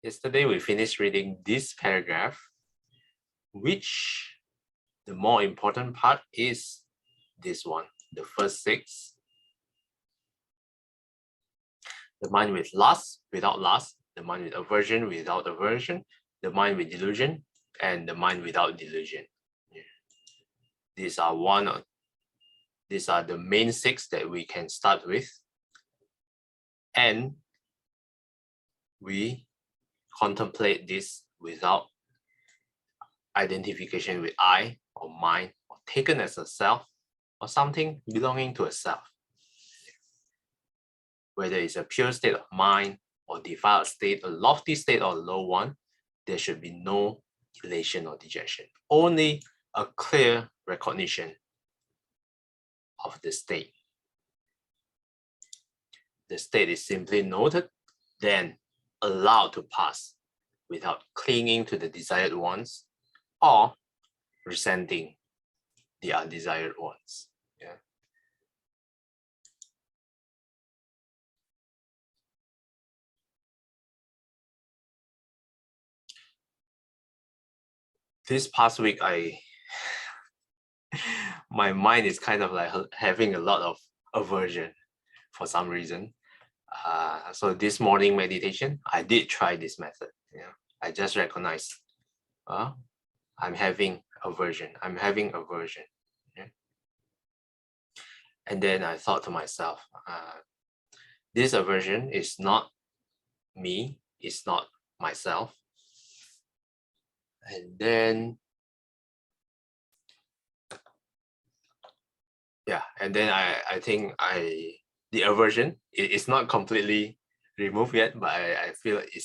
Yesterday we finished reading this paragraph, which the more important part is this one, the first 6. The mind with lust, without lust, the mind with aversion, without aversion, the mind with delusion, and the mind without delusion. These are the main 6 that we can start with. And we contemplate this without identification with I or mind, or taken as a self, or something belonging to a self. Whether it's a pure state of mind, or defiled state, a lofty state, or a low one, there should be no elation or dejection. Only a clear recognition of the state. The state is simply noted, then allowed to pass without clinging to the desired ones or resenting the undesired ones. Yeah. This past week, my mind is kind of like having a lot of aversion for some reason. So this morning meditation, I did try this method. Yeah, I just recognized I'm having aversion. Yeah. And then I thought to myself, this aversion is not me, it's not myself. And then, I think the aversion is not completely removed yet, but I feel it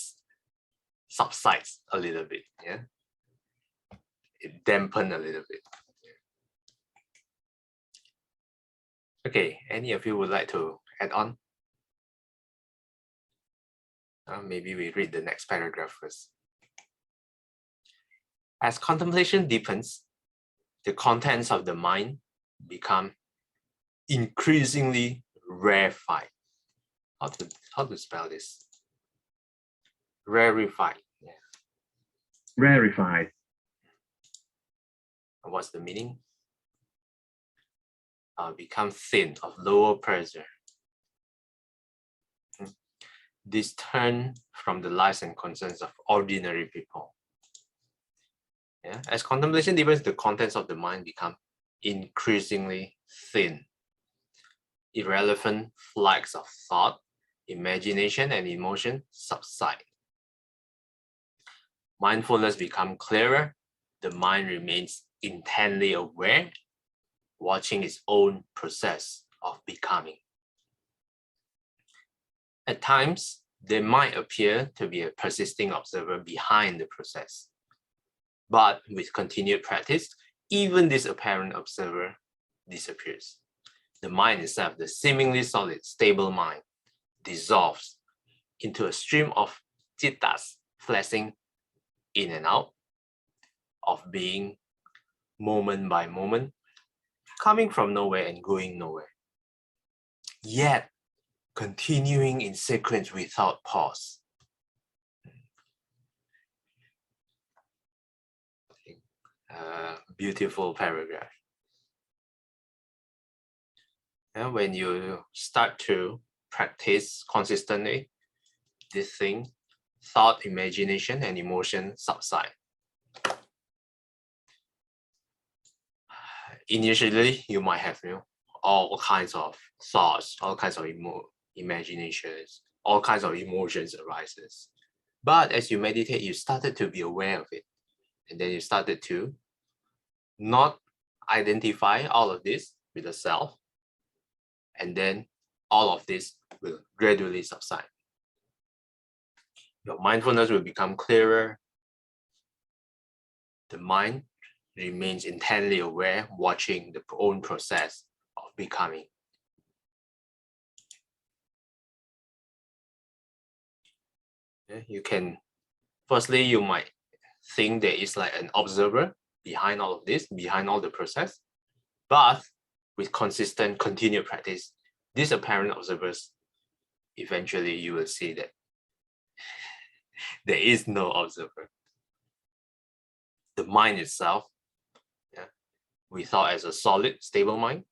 subsides a little bit. Yeah, it dampened a little bit. Okay, any of you would like to add on? Maybe we read the next paragraph first. As contemplation deepens, the contents of the mind become increasingly rarefied. How to spell this? Rarefied. Yeah. Rarefied. What's the meaning? Become thin, of lower pressure. This turn from the lives and concerns of ordinary people. Yeah? As contemplation deepens, the contents of the mind become increasingly thin. Irrelevant flags of thought, imagination, and emotion subside. Mindfulness becomes clearer. The mind remains intently aware, watching its own process of becoming. At times, there might appear to be a persisting observer behind the process. But with continued practice, even this apparent observer disappears. The mind itself, the seemingly solid, stable mind, dissolves into a stream of cittas flashing in and out, of being moment by moment, coming from nowhere and going nowhere, yet continuing in sequence without pause. Beautiful paragraph. And when you start to practice consistently, this thing, thought, imagination, and emotion subside. Initially, you might have all kinds of thoughts, all kinds of imaginations, all kinds of emotions arises. But as you meditate, you started to be aware of it. And then you started to not identify all of this with the self. And then all of this will gradually subside. Your mindfulness will become clearer. The mind remains intently aware, watching the own process of becoming. You can, firstly, you might think there is like an observer behind all of this, behind all the process. But with consistent, continued practice, these apparent observers, eventually you will see that There is no observer. The mind itself, yeah, we thought as a solid, stable mind,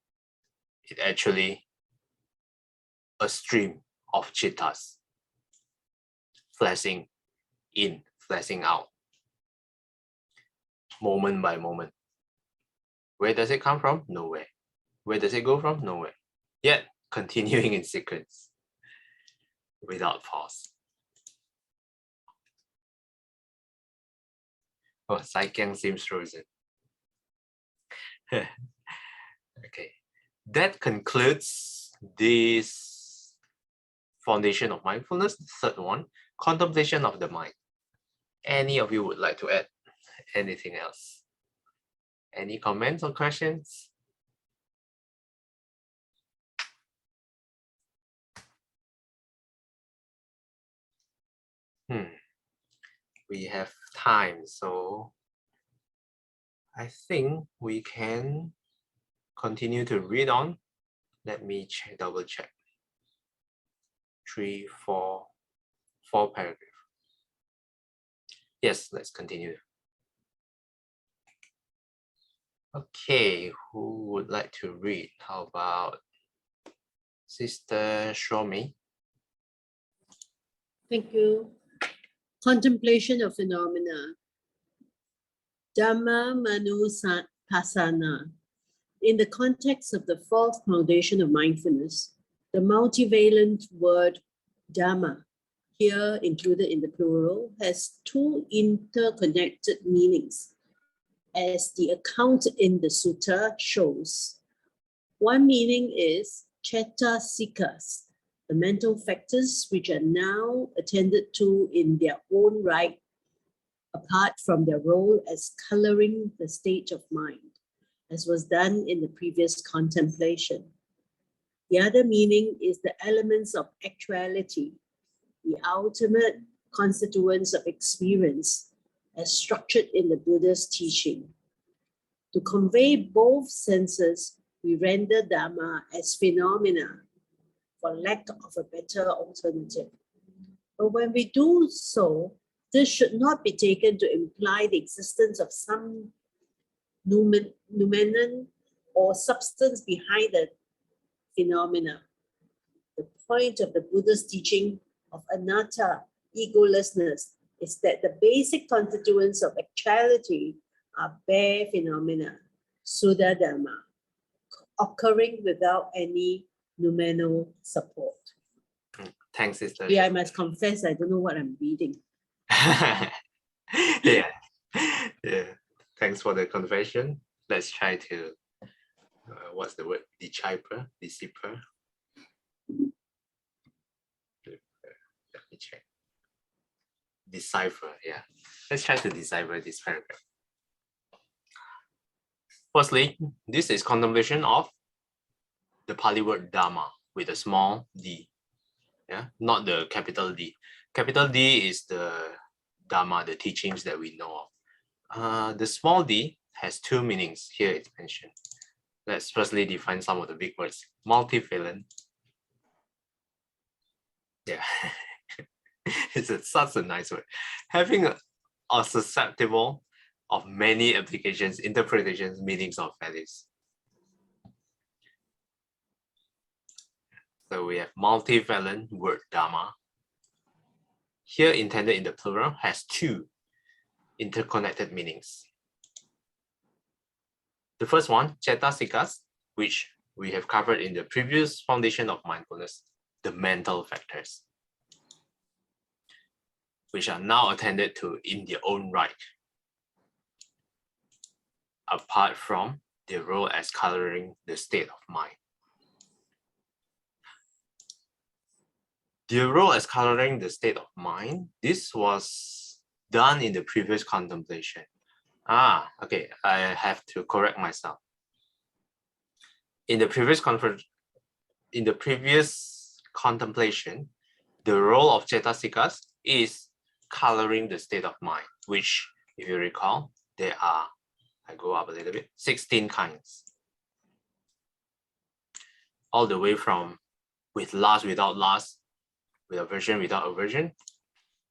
it actually a stream of chittas, flashing in, flashing out, moment by moment. Where does it come from? Nowhere. Where does it go from? Nowhere. Yet, continuing in sequence, without pause. Oh, Sai Kiang seems frozen. Okay, that concludes this foundation of mindfulness, the third one, contemplation of the mind. Any of you would like to add anything else? Any comments or questions? We have time, so I think we can continue to read on. Let me double check. 3, 4 paragraphs. Yes, let's continue. Okay, who would like to read? How about Sister Shomi? Thank you. Contemplation of phenomena. Dhamma Manupassana. In the context of the fourth foundation of mindfulness, the multivalent word Dhamma, here included in the plural, has two interconnected meanings, as the account in the sutta shows. One meaning is cetasikas, the mental factors which are now attended to in their own right, apart from their role as coloring the state of mind, as was done in the previous contemplation. The other meaning is the elements of actuality, the ultimate constituents of experience, as structured in the Buddha's teaching. To convey both senses, we render Dhamma as phenomena, for lack of a better alternative. But when we do so, this should not be taken to imply the existence of some noumenon or substance behind the phenomena. The point of the Buddha's teaching of anatta, egolessness, is that the basic constituents of actuality are bare phenomena, Suddha Dhamma, occurring without any noumenal support. Thanks, Sister. Yeah, I must confess, I don't know what I'm reading. Yeah. Thanks for the confession. Let's try to, what's the word? Decipher. Let me check. Decipher, yeah. Let's try to decipher this paragraph. Firstly, this is contemplation of the Pali word Dhamma with a small d. Yeah, not the capital D. Capital D is the Dhamma, the teachings that we know of. The small d has two meanings. Here it's mentioned. Let's firstly define some of the big words. Multivalent. Yeah, it's such a nice word. Having a susceptible of many applications, interpretations, meanings, or values. So we have multivalent word Dhamma. Here intended in the plural has two interconnected meanings. The first one, cetasikas, which we have covered in the previous foundation of mindfulness, the mental factors, which are now attended to in their own right, apart from their role as coloring the state of mind. Their role as coloring the state of mind, this was done in the previous contemplation. Okay, I have to correct myself. In the previous contemplation, the role of cetasikas is coloring the state of mind, which, if you recall, there are, I go up a little bit, 16 kinds. All the way from with lust, without lust, with aversion, without aversion,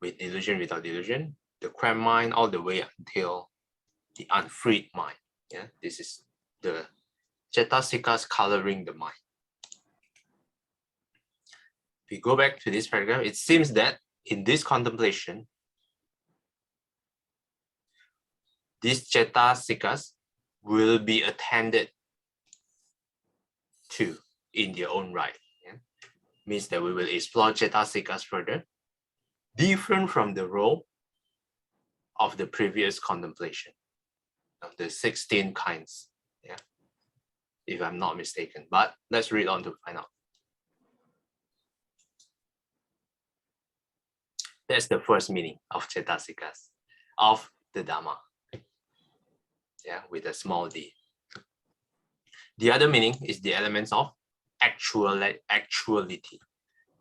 with delusion, without delusion, the cramped mind, all the way until the unfreed mind. Yeah, this is the Cetasikas coloring the mind. If we go back to this paragraph, it seems that in this contemplation, these Cetasikas will be attended to in their own right. Yeah? Means that we will explore Cetasikas further, different from the role of the previous contemplation, of the 16 kinds, yeah, if I'm not mistaken. But let's read on to find out. That's the first meaning of Cetasikas, of the Dhamma, yeah, with a small d. The other meaning is the elements of actuality,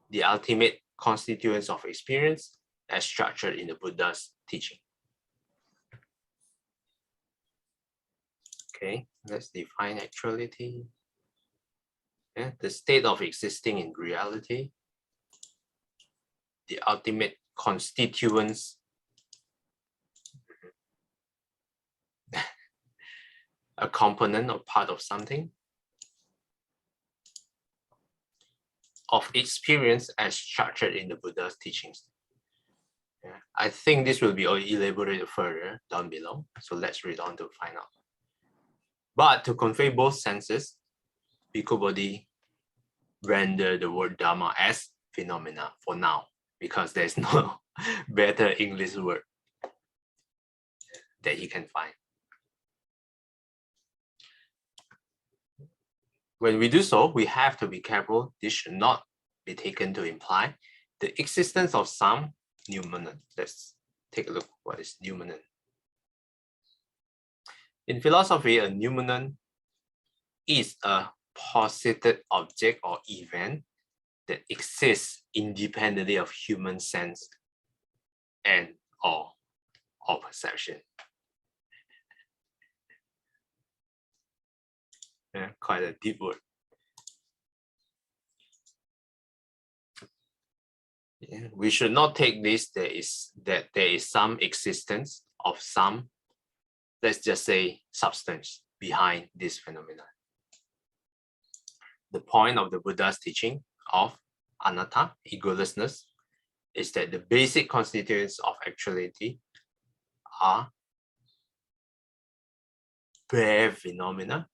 the ultimate constituents of experience as structured in the Buddha's teaching. Okay, let's define actuality. Yeah, the state of existing in reality, the ultimate constituents a component or part of something, of experience as structured in the Buddha's teachings. Yeah, I think this will be elaborated further down below. So let's read on to find out. But to convey both senses, Bhikkhu Bodhi render the word Dhamma as phenomena for now, because there's no better English word that he can find. When we do so, we have to be careful. This should not be taken to imply the existence of some noumenon. Let's take a look. What is noumenon? In philosophy, a noumenon is a posited object or event that exists independently of human sense and or perception. Yeah, quite a deep word. Yeah, we should not take this that there is some existence of some, let's just say, substance behind this phenomenon. The point of the Buddha's teaching of anatta, egolessness, is that the basic constituents of actuality are bare phenomena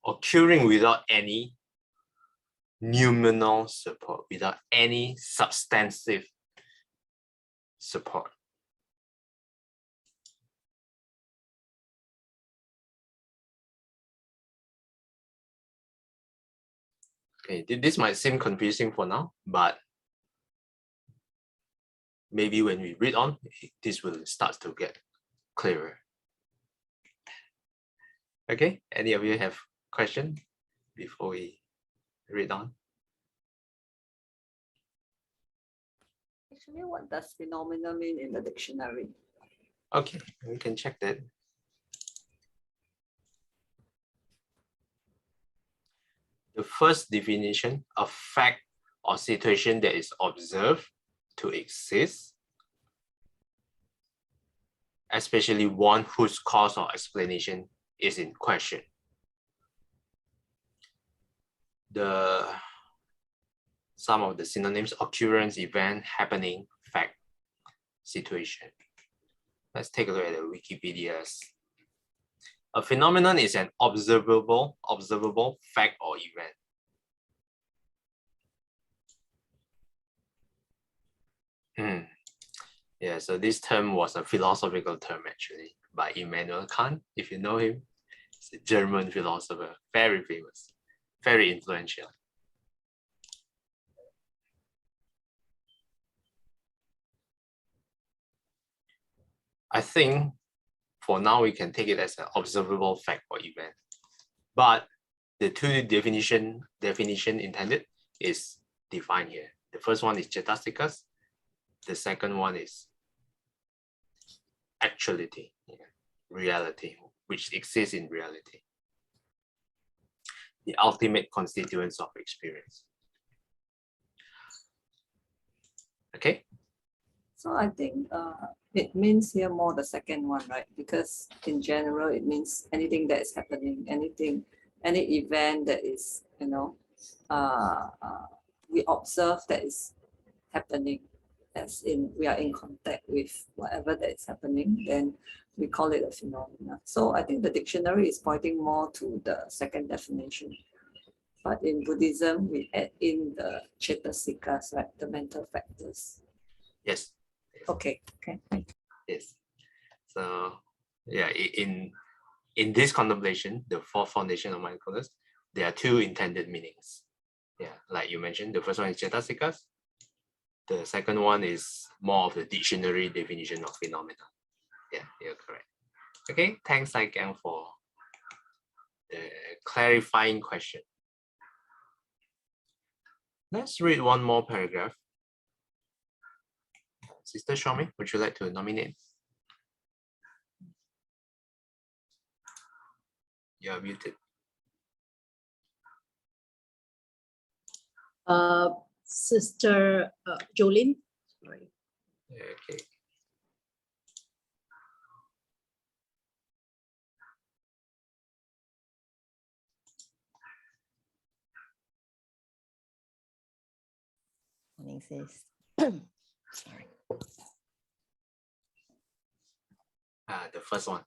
occurring without any noumenal support, without any substantive support. Okay, this might seem confusing for now, but maybe when we read on, this will start to get clearer. Okay, any of you have questions before we read on? Actually, what does phenomena mean in the dictionary? Okay, we can check that. The first definition of fact or situation that is observed to exist, especially one whose cause or explanation is in question. Some of the synonyms: occurrence, event, happening, fact, situation. Let's take a look at the Wikipedia's. A phenomenon is an observable fact or event. Yeah, so this term was a philosophical term actually by Immanuel Kant, if you know him. He's a German philosopher, very famous, very influential. I think for now we can take it as an observable fact or event. But the two definition intended is defined here. The first one is Cetasikas. The second one is actuality, reality, which exists in reality. The ultimate constituents of experience. Okay? So I think it means here more the second one, right? Because in general, it means anything that is happening, any event that is, we observe that is happening, as in we are in contact with whatever that is happening, then we call it a phenomena. So I think the dictionary is pointing more to the second definition. But in Buddhism, we add in the cetasikas, right? The mental factors. Yes. Okay. Yes. So yeah, in this contemplation, the fourth foundation of mindfulness, there are two intended meanings. Yeah, like you mentioned, the first one is cetasikas. The second one is more of the dictionary definition of phenomena. Yeah, you're correct. Okay, thanks again for the clarifying question. Let's read one more paragraph. Sister Shomi, would you like to nominate? You're muted. Sister Jolene. Sorry. Okay. Morning, sis. Sorry. The first one.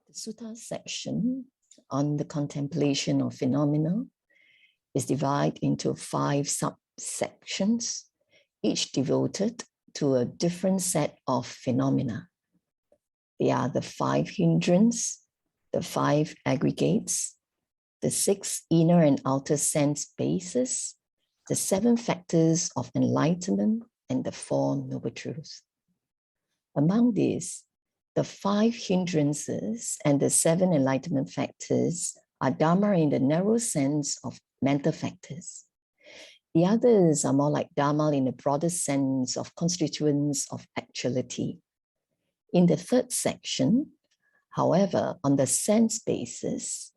The sutta section on the contemplation of phenomena is divided into 5 subsections, each devoted to a different set of phenomena. They are the 5 hindrances, the 5 aggregates, the 6 inner and outer sense bases, the 7 factors of enlightenment, and the 4 noble truths. Among these, the 5 hindrances and the 7 enlightenment factors are Dharma in the narrow sense of mental factors. The others are more like Dharma in the broader sense of constituents of actuality. In the third section, however, on the sense basis,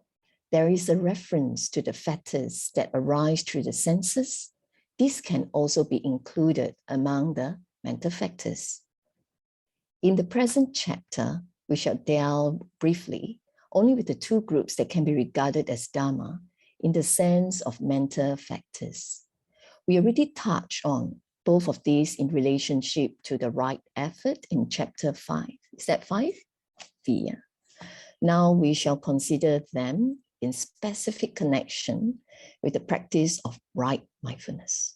there is a reference to the factors that arise through the senses. These can also be included among the mental factors. In the present chapter, we shall deal briefly only with the 2 groups that can be regarded as Dharma in the sense of mental factors. We already touched on both of these in relationship to the right effort in chapter 5. Is that 5? Yeah. Now we shall consider them in specific connection with the practice of right mindfulness.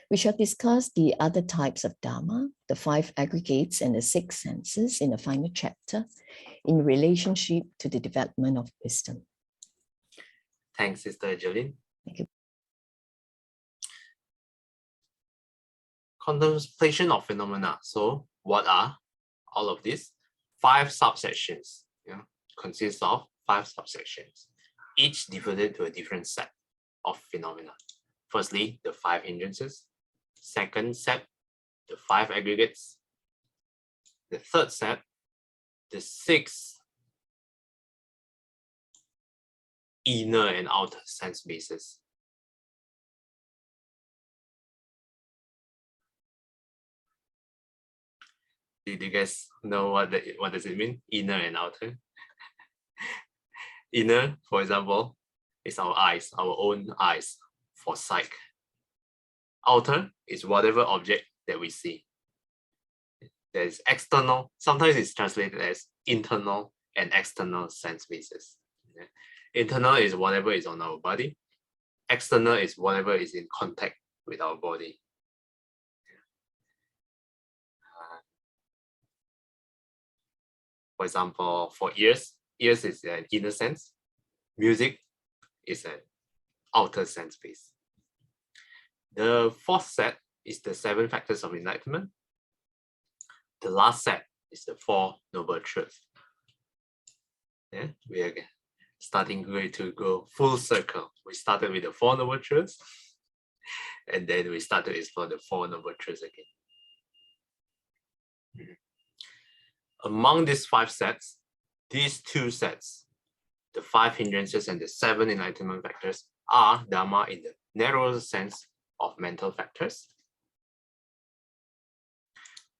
We shall discuss the other types of Dharma, the 5 aggregates and the 6 senses in the final chapter in relationship to the development of wisdom. Thanks, Sister Jolene. Thank you. Contemplation of phenomena. So what are all of these? 5 subsections. Yeah, consists of 5 subsections, each devoted to a different set of phenomena. Firstly, the 5 hindrances. Second set, the 5 aggregates. The third set, the 6 inner and outer sense bases. Do you guys know what does it mean? Inner and outer. Inner, for example, is our eyes, our own eyes for sight. Outer is whatever object that we see. There is external, sometimes it's translated as internal and external sense bases. Internal is whatever is on our body. External is whatever is in contact with our body. For example, for ears is an inner sense. Music is an outer sense base. The 4th set is the 7 factors of enlightenment. The last set is the 4 noble truths. Yeah, we are starting to go full circle. We started with the 4 noble truths, and then we start to explore the 4 noble truths again. Among these 5 sets, these 2 sets, the 5 hindrances and the 7 enlightenment factors, are Dharma in the narrower sense of mental factors.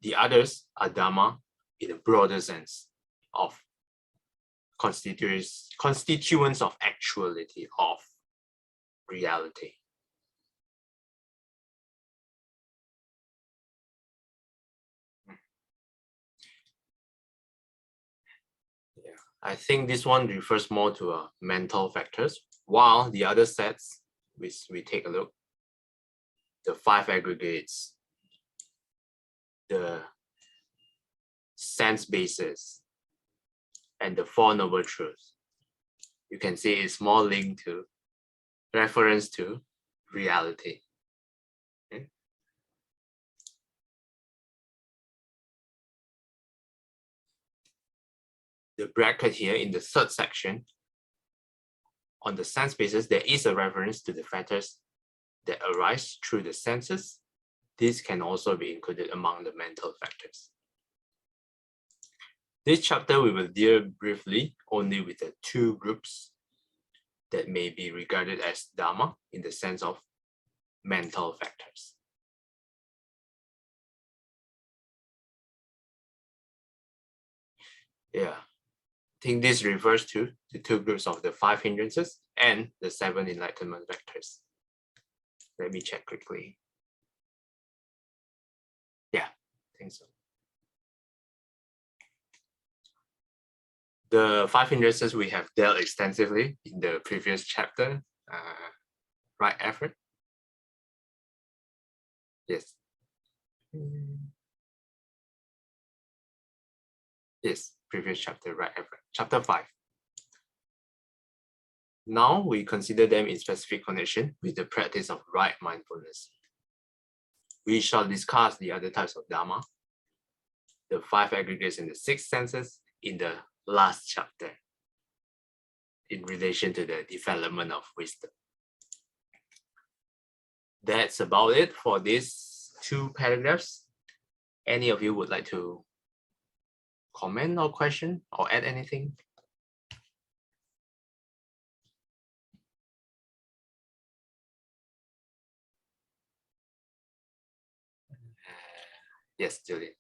The others are Dhamma in a broader sense of constituents of actuality, of reality. Yeah, I think this one refers more to mental factors, while the other sets, which we take a look, the 5 aggregates, the sense bases, and the 4 noble truths, you can see it's more linked to reference to reality. Okay. The bracket here in the 3rd section, on the sense basis, there is a reference to the factors that arise through the senses. This can also be included among the mental factors. This chapter we will deal briefly only with the 2 groups that may be regarded as Dhamma in the sense of mental factors. Yeah, I think this refers to the 2 groups of the 5 hindrances and the 7 enlightenment vectors. Let me check quickly. Yeah, I think so. The 5 hindrances we have dealt extensively in the previous chapter, right effort. Yes. Yes, previous chapter, right effort. Chapter 5. Now we consider them in specific connection with the practice of right mindfulness. We shall discuss the other types of Dhamma, the 5 aggregates and the 6 senses in the last chapter in relation to the development of wisdom. That's about it for these 2 paragraphs. Any of you would like to comment or question or add anything? Yes, Julian.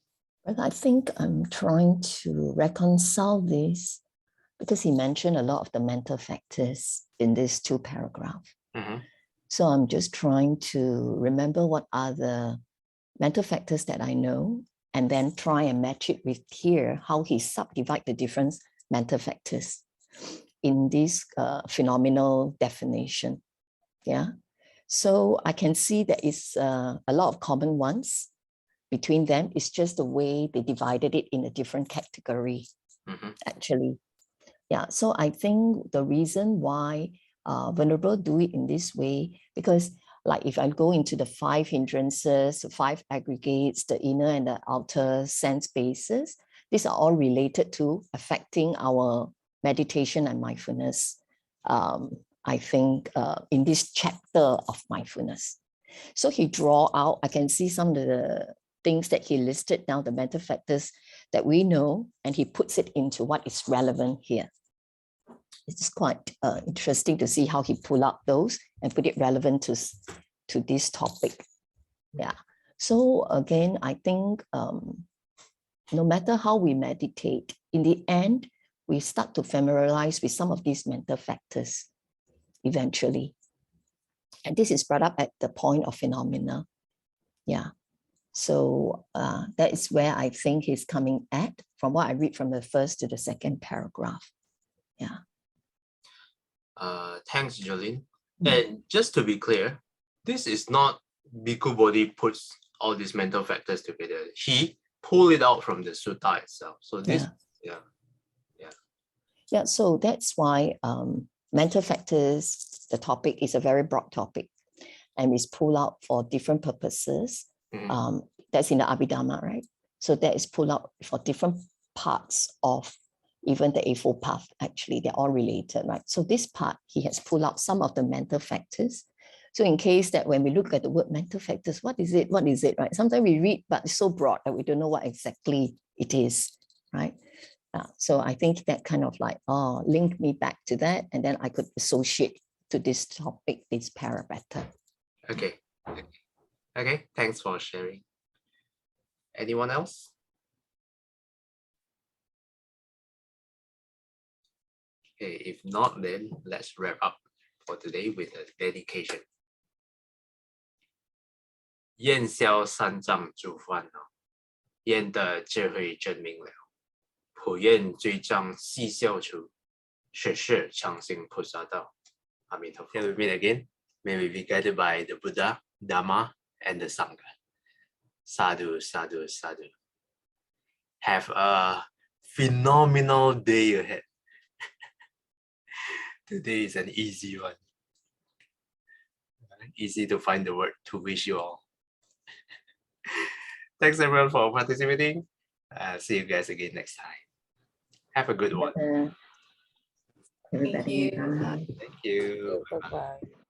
But I think I'm trying to reconcile this because he mentioned a lot of the mental factors in these 2 paragraphs. Mhm. So I'm just trying to remember what are the mental factors that I know, and then try and match it with here, how he subdivide the different mental factors in this phenomenal definition. Yeah. So I can see there is a lot of common ones between them. It's just the way they divided it in a different category, actually. Yeah, so I think the reason why Venerable do it in this way, because like if I go into the 5 hindrances, 5 aggregates, the inner and the outer sense bases, these are all related to affecting our meditation and mindfulness. I think in this chapter of mindfulness. So he draw out, I can see some of the things that he listed down, the mental factors that we know, and he puts it into what is relevant here. It's quite interesting to see how he pull out those and put it relevant to this topic. Yeah. So again, I think no matter how we meditate, in the end, we start to familiarize with some of these mental factors eventually. And this is brought up at the point of phenomena. Yeah. So that is where I think he's coming at, from what I read from the 1st to the 2nd paragraph. Yeah. Thanks, Jolene. And just to be clear, this is not Bhikkhu Bodhi puts all these mental factors together. He pulled it out from the sutta itself. So this, Yeah, so that's why mental factors, the topic is a very broad topic, and is pulled out for different purposes. That's in the Abhidhamma, right? So that is pulled out for different parts of even the Eightfold Path. Actually, they're all related, right? So this part, he has pulled out some of the mental factors. So in case that when we look at the word mental factors, what is it? What is it, right? Sometimes we read, but it's so broad that we don't know what exactly it is, right? So I think that kind of like, link me back to that, and then I could associate to this topic, this para better. Okay, thanks for sharing. Anyone else? Okay, if not, then let's wrap up for today with a dedication. 愿消三障诸烦恼，愿得智慧真明了。普愿罪障悉消除，世世常行菩萨道。阿弥陀佛。Till we meet again, may we be guided by the Buddha, Dhamma, and the Sangha. Sadhu, sadhu, sadhu. Have a phenomenal day ahead. Today is an easy one. Easy to find the word to wish you all. Thanks everyone for participating. See you guys again next time. Have a good one. Everybody. Thank you. Thank you. Bye-bye.